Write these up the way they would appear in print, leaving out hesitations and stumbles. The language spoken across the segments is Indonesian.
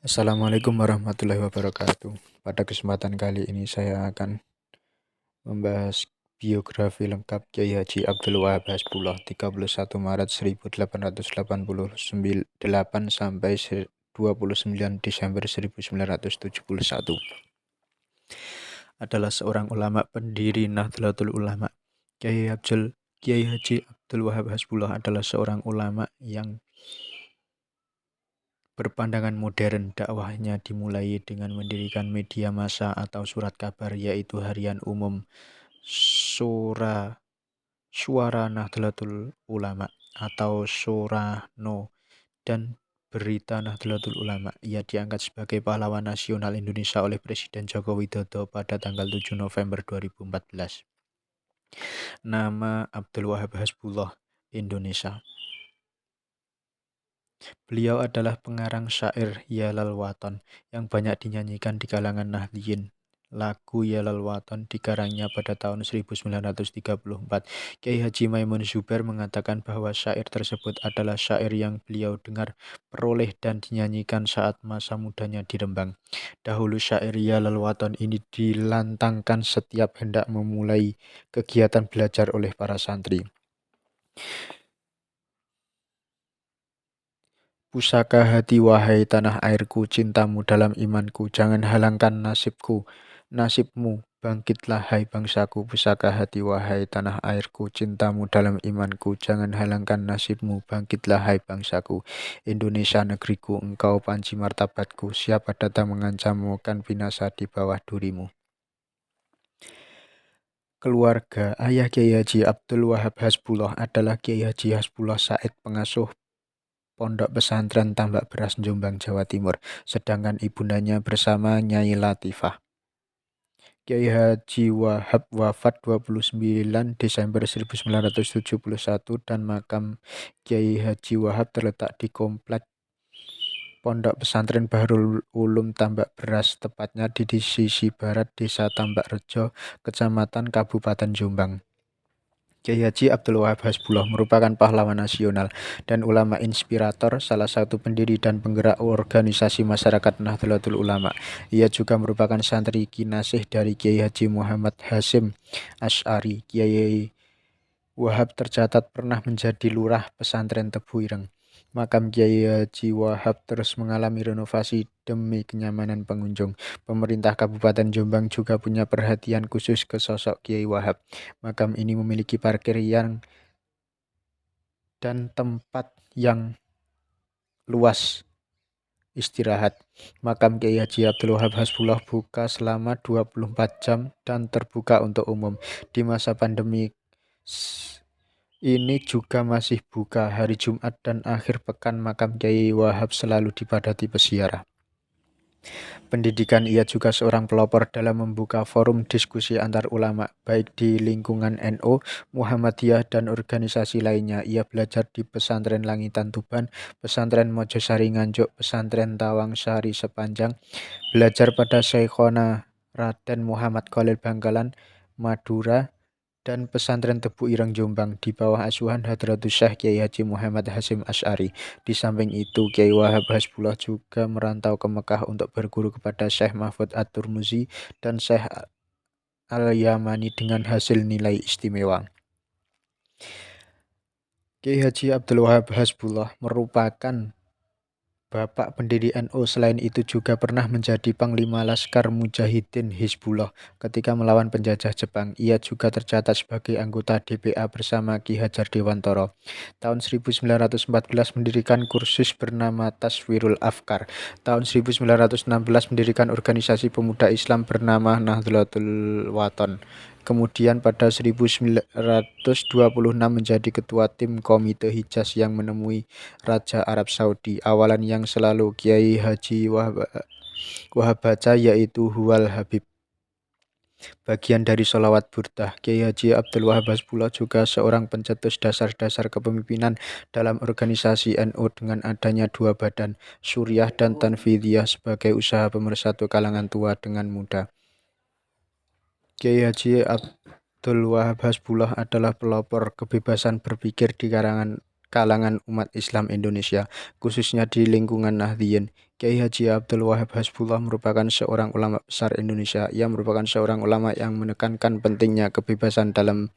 Assalamualaikum warahmatullahi wabarakatuh. Pada kesempatan kali ini saya akan membahas biografi lengkap Kiai Haji Abdul Wahab Hasbullah 31 Maret 1888 sampai 29 Desember 1971. Adalah seorang ulama pendiri Nahdlatul Ulama. Kiai Haji Abdul Wahab Hasbullah adalah seorang ulama yang berpandangan modern. Dakwahnya dimulai dengan mendirikan media massa atau surat kabar, yaitu Harian Umum Suara Nahdlatul Ulama atau Surano, dan Berita Nahdlatul Ulama. Ia diangkat sebagai pahlawan nasional Indonesia oleh Presiden Joko Widodo pada tanggal 7 November 2014. Nama Abdul Wahab Hasbullah Indonesia. Beliau adalah pengarang syair Ya Lal Waton yang banyak dinyanyikan di kalangan Nahdliyin. Lagu Ya Lal Waton dikarangnya pada tahun 1934. Kiai Haji Maimun Zubair mengatakan bahwa syair tersebut adalah syair yang beliau dengar, peroleh dan dinyanyikan saat masa mudanya di Rembang. Dahulu syair Ya Lal Waton ini dilantangkan setiap hendak memulai kegiatan belajar oleh para santri. Pusaka hati wahai tanah airku, cintamu dalam imanku, jangan halangkan nasibmu, bangkitlah hai bangsaku. Pusaka hati wahai tanah airku, cintamu dalam imanku, jangan halangkan nasibmu, bangkitlah hai bangsaku. Indonesia negeriku, engkau panci martabatku, siapa datang mengancammu kan binasa di bawah durimu. Keluarga ayah Kiai Haji Abdul Wahab Hasbullah adalah Kiai Haji Hasbullah Said, pengasuh Pondok Pesantren Tambak Beras Jombang, Jawa Timur, sedangkan ibundanya bersama Nyai Latifah. Kiai Haji Wahab wafat 29 Desember 1971 dan makam Kiai Haji Wahab terletak di komplek Pondok Pesantren Bahrul Ulum Tambak Beras, tepatnya di sisi barat Desa Tambak Rejo, Kecamatan Kabupaten Jombang. Kiai Haji Abdul Wahab Hasbullah merupakan pahlawan nasional dan ulama inspirator, salah satu pendiri dan penggerak organisasi masyarakat Nahdlatul Ulama. Ia juga merupakan santri kinasih dari Kiai Haji Muhammad Hasyim Asy'ari. Kiai Wahab tercatat pernah menjadi lurah pesantren Tebu Ireng. Makam Kiai Haji Wahab terus mengalami renovasi demi kenyamanan pengunjung. Pemerintah Kabupaten Jombang juga punya perhatian khusus ke sosok Kiai Wahab. Makam ini memiliki parkir dan tempat yang luas istirahat. Makam Kiai Haji Abdul Wahab Hasbullah buka selama 24 jam dan terbuka untuk umum. Di masa pandemi ini juga masih buka. Hari Jumat dan akhir pekan makam Kiai Wahab selalu dipadati peziarah. Pendidikan, ia juga seorang pelopor dalam membuka forum diskusi antar ulama, baik di lingkungan NU, Muhammadiyah, dan organisasi lainnya. Ia belajar di Pesantren Langitan Tuban, Pesantren Mojosari Nganjuk, Pesantren Tawang Sari Sepanjang, belajar pada Syekhona Raden Muhammad Khalil Bangkalan, Madura, dan Pesantren Tebu Ireng Jombang di bawah asuhan Hadratus Syekh Kiai Haji Muhammad Hasyim Asy'ari. Di samping itu, Kiai Wahab Hasbullah juga merantau ke Mekah untuk berguru kepada Syekh Mahfud At-Turmuzi dan Syekh Al-Yamani dengan hasil nilai istimewa. Kiai Haji Abdul Wahab Hasbullah merupakan bapak pendiri NU. Selain itu juga pernah menjadi Panglima Laskar Mujahidin Hizbullah ketika melawan penjajah Jepang. Ia juga tercatat sebagai anggota DPA bersama Ki Hajar Dewantara. Tahun 1914 mendirikan kursus bernama Taswirul Afkar. Tahun 1916 mendirikan organisasi pemuda Islam bernama Nahdlatul Waton. Kemudian pada 1926 menjadi ketua tim Komite Hijaz yang menemui Raja Arab Saudi. Awalan yang selalu Kiai Haji Wahab baca yaitu Huwal Habib, bagian dari sholawat burdah. Kiai Haji Abdul Wahab Hasbullah juga seorang pencetus dasar-dasar kepemimpinan dalam organisasi NU dengan adanya dua badan, Suriah dan Tanfidiyah, sebagai usaha pemersatu kalangan tua dengan muda. Kiai Haji Abdul Wahab Hasbullah adalah pelopor kebebasan berpikir di kalangan kalangan umat Islam Indonesia, khususnya di lingkungan Nahdliyin. Kiai Haji Abdul Wahab Hasbullah merupakan seorang ulama besar Indonesia. Ia merupakan seorang ulama yang menekankan pentingnya kebebasan dalam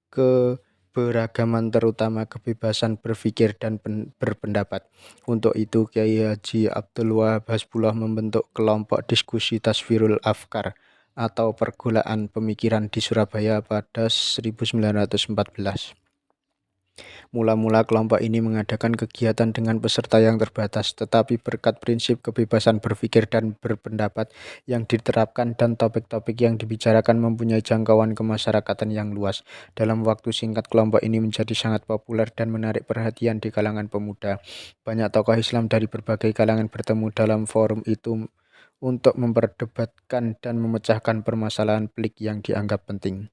keberagaman, terutama kebebasan berpikir dan berpendapat. Untuk itu, Kiai Haji Abdul Wahab Hasbullah membentuk kelompok diskusi Taswirul Afkar atau pergulaan pemikiran di Surabaya pada 1914. Mula-mula kelompok ini mengadakan kegiatan dengan peserta yang terbatas, tetapi berkat prinsip kebebasan berpikir dan berpendapat yang diterapkan dan topik-topik yang dibicarakan mempunyai jangkauan kemasyarakatan yang luas. Dalam waktu singkat, kelompok ini menjadi sangat populer dan menarik perhatian di kalangan pemuda. Banyak tokoh Islam dari berbagai kalangan bertemu dalam forum itu untuk memperdebatkan dan memecahkan permasalahan pelik yang dianggap penting.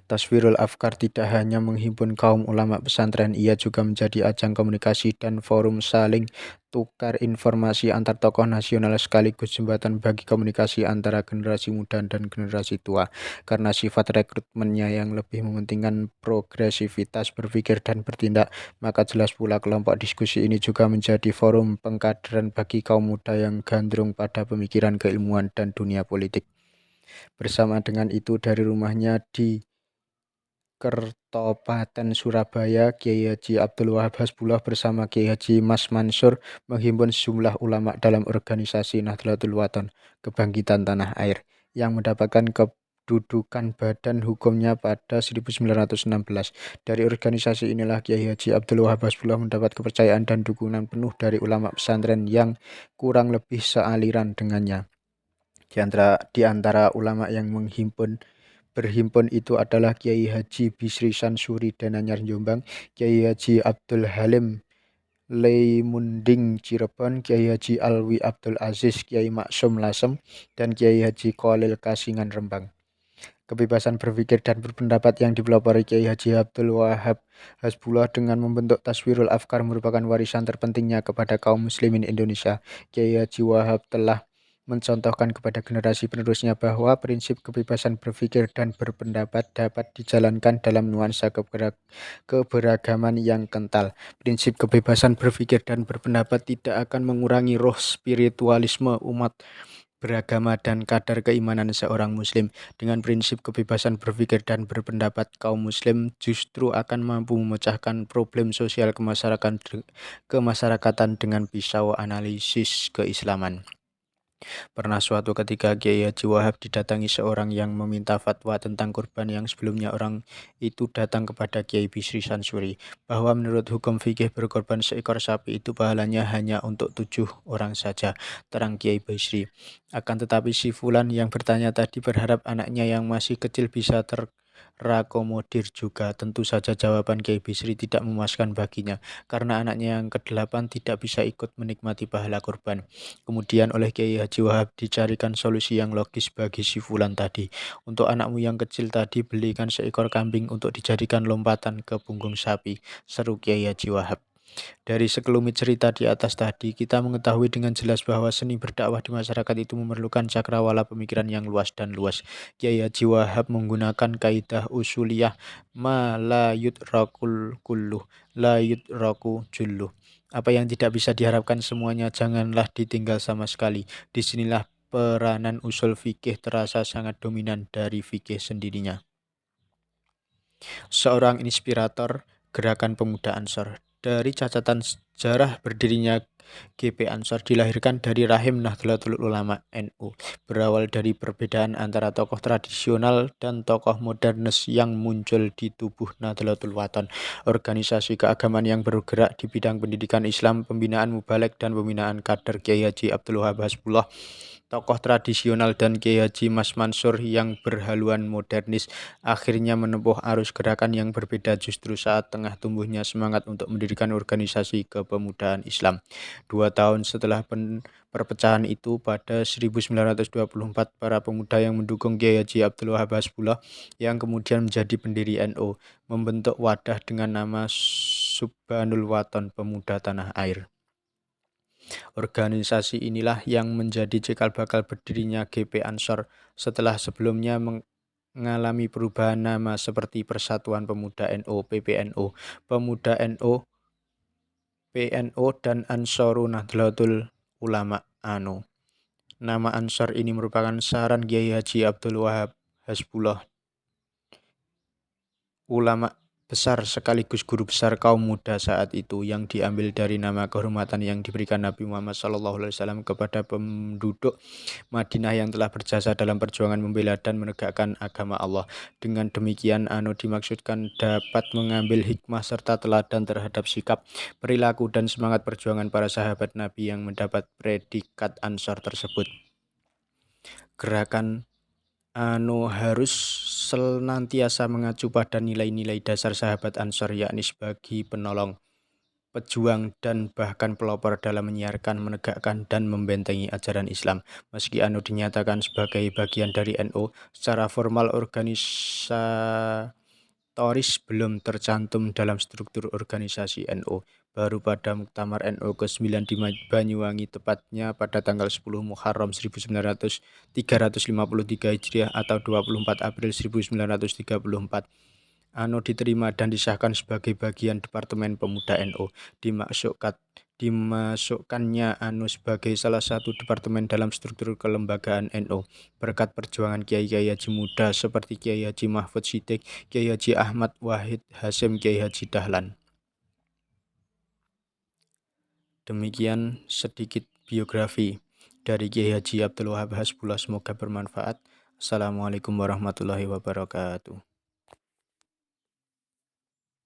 Taswirul Afkar tidak hanya menghimpun kaum ulama pesantren, ia juga menjadi ajang komunikasi dan forum saling tukar informasi antar tokoh nasional sekaligus jembatan bagi komunikasi antara generasi muda dan generasi tua. Karena sifat rekrutmennya yang lebih mementingkan progresivitas berpikir dan bertindak, maka jelas pula kelompok diskusi ini juga menjadi forum pengkaderan bagi kaum muda yang gandrung pada pemikiran keilmuan dan dunia politik. Bersama dengan itu, dari rumahnya di Kertopaten Surabaya, Kiai Haji Abdul Wahab Hasbullah bersama Kiai Haji Mas Mansur menghimpun sejumlah ulama dalam organisasi Nahdlatul Wathon, Kebangkitan Tanah Air, yang mendapatkan kedudukan badan hukumnya pada 1916. Dari organisasi inilah Kiai Haji Abdul Wahab Hasbullah mendapat kepercayaan dan dukungan penuh dari ulama pesantren yang kurang lebih sealiran dengannya. Di antara ulama yang berhimpun itu adalah Kiai Haji Bisri Sansuri Dananyar Jombang, Kiai Haji Abdul Halim Leimunding Cirebon, Kiai Haji Alwi Abdul Aziz Kiai Maksum Lasem, dan Kiai Haji Khalil Kasingan Rembang. Kebebasan berpikir dan berpendapat yang dipelopori Kiai Haji Abdul Wahab Hasbullah dengan membentuk Taswirul Afkar merupakan warisan terpentingnya kepada kaum muslimin Indonesia. Kiai Haji Wahab telah mencontohkan kepada generasi penerusnya bahwa prinsip kebebasan berpikir dan berpendapat dapat dijalankan dalam nuansa keberagaman yang kental. Prinsip kebebasan berpikir dan berpendapat tidak akan mengurangi roh spiritualisme umat beragama dan kadar keimanan seorang muslim. Dengan prinsip kebebasan berpikir dan berpendapat, kaum muslim justru akan mampu memecahkan problem sosial kemasyarakatan dengan pisau analisis keislaman. Pernah suatu ketika Kiai Haji Wahab didatangi seorang yang meminta fatwa tentang kurban yang sebelumnya orang itu datang kepada Kiai Bisri Sansuri, bahwa menurut hukum fikih berkorban seekor sapi itu pahalanya hanya untuk 7 orang saja, terang Kiai Bisri. Akan tetapi si Fulan yang bertanya tadi berharap anaknya yang masih kecil bisa terakomodir juga. Tentu saja jawaban Kiai Bisri tidak memuaskan baginya, karena anaknya yang ke-8 tidak bisa ikut menikmati pahala kurban. Kemudian oleh Kiai Haji Wahab dicarikan solusi yang logis bagi si Fulan tadi. Untuk anakmu yang kecil tadi, belikan seekor kambing untuk dijadikan lompatan ke punggung sapi, seru Kiai Haji Wahab. Dari sekelumit cerita di atas tadi, kita mengetahui dengan jelas bahwa seni berdakwah di masyarakat itu memerlukan cakrawala pemikiran yang luas dan luas. Kiai Haji Wahab menggunakan kaidah usuliyah ma la yudrakul kulluh, la yudraku julluh. Apa yang tidak bisa diharapkan semuanya janganlah ditinggal sama sekali. Disinilah peranan usul fikih terasa sangat dominan dari fikih sendirinya. Seorang inspirator gerakan pemuda Ansor. Dari catatan sejarah berdirinya GP Ansor dilahirkan dari rahim Nahdlatul Ulama NU, berawal dari perbedaan antara tokoh tradisional dan tokoh modernis yang muncul di tubuh Nahdlatul Wathon, organisasi keagamaan yang bergerak di bidang pendidikan Islam, pembinaan mubalek dan pembinaan kader. Kiai Haji Abdul Wahab Hasbullah, tokoh tradisional, dan Kiai Haji Mas Mansur yang berhaluan modernis, akhirnya menempuh arus gerakan yang berbeda justru saat tengah tumbuhnya semangat untuk mendirikan organisasi kepemudaan Islam. 2 tahun setelah perpecahan itu, pada 1924, para pemuda yang mendukung Kiai Haji Abdul Wahab Hasbullah, yang kemudian menjadi pendiri NU, membentuk wadah dengan nama Subhanul Wathon, Pemuda Tanah Air. Organisasi inilah yang menjadi cikal bakal berdirinya GP Ansor setelah sebelumnya ngalami perubahan nama seperti Persatuan Pemuda NU (PPNU), Pemuda NU (PNU), dan Ansarun Nahdlatul Ulama (ANO). Nama Ansor ini merupakan saran Kiai Haji Abdul Wahab Hasbullah, ulama besar sekaligus guru besar kaum muda saat itu, yang diambil dari nama kehormatan yang diberikan Nabi Muhammad SAW kepada penduduk Madinah yang telah berjasa dalam perjuangan membela dan menegakkan agama Allah. Dengan demikian, ANO dimaksudkan dapat mengambil hikmah serta teladan terhadap sikap, perilaku, dan semangat perjuangan para sahabat Nabi yang mendapat predikat Ansor tersebut. Gerakan ANO harus senantiasa mengacu pada nilai-nilai dasar sahabat Ansor, yakni sebagai penolong, pejuang, dan bahkan pelopor dalam menyiarkan, menegakkan, dan membentengi ajaran Islam. Meski ANO dinyatakan sebagai bagian dari NU, secara formal organisatoris belum tercantum dalam struktur organisasi NU. Baru pada Muktamar NU ke-9 di Banyuwangi, tepatnya pada tanggal 10 Muharram 1353 Hijriah atau 24 April 1934, ANO diterima dan disahkan sebagai bagian Departemen Pemuda NU. Dimasukkannya ANO sebagai salah satu departemen dalam struktur kelembagaan NU berkat perjuangan Kiai-Kiai Haji muda seperti Kiai Haji Mahfud Siddiq, Kiai Haji Ahmad Wahid Hasyim, Kiai Haji Dahlan. Demikian sedikit biografi dari Kiai Haji Abdul Wahab Hasbullah, semoga bermanfaat. Assalamualaikum warahmatullahi wabarakatuh.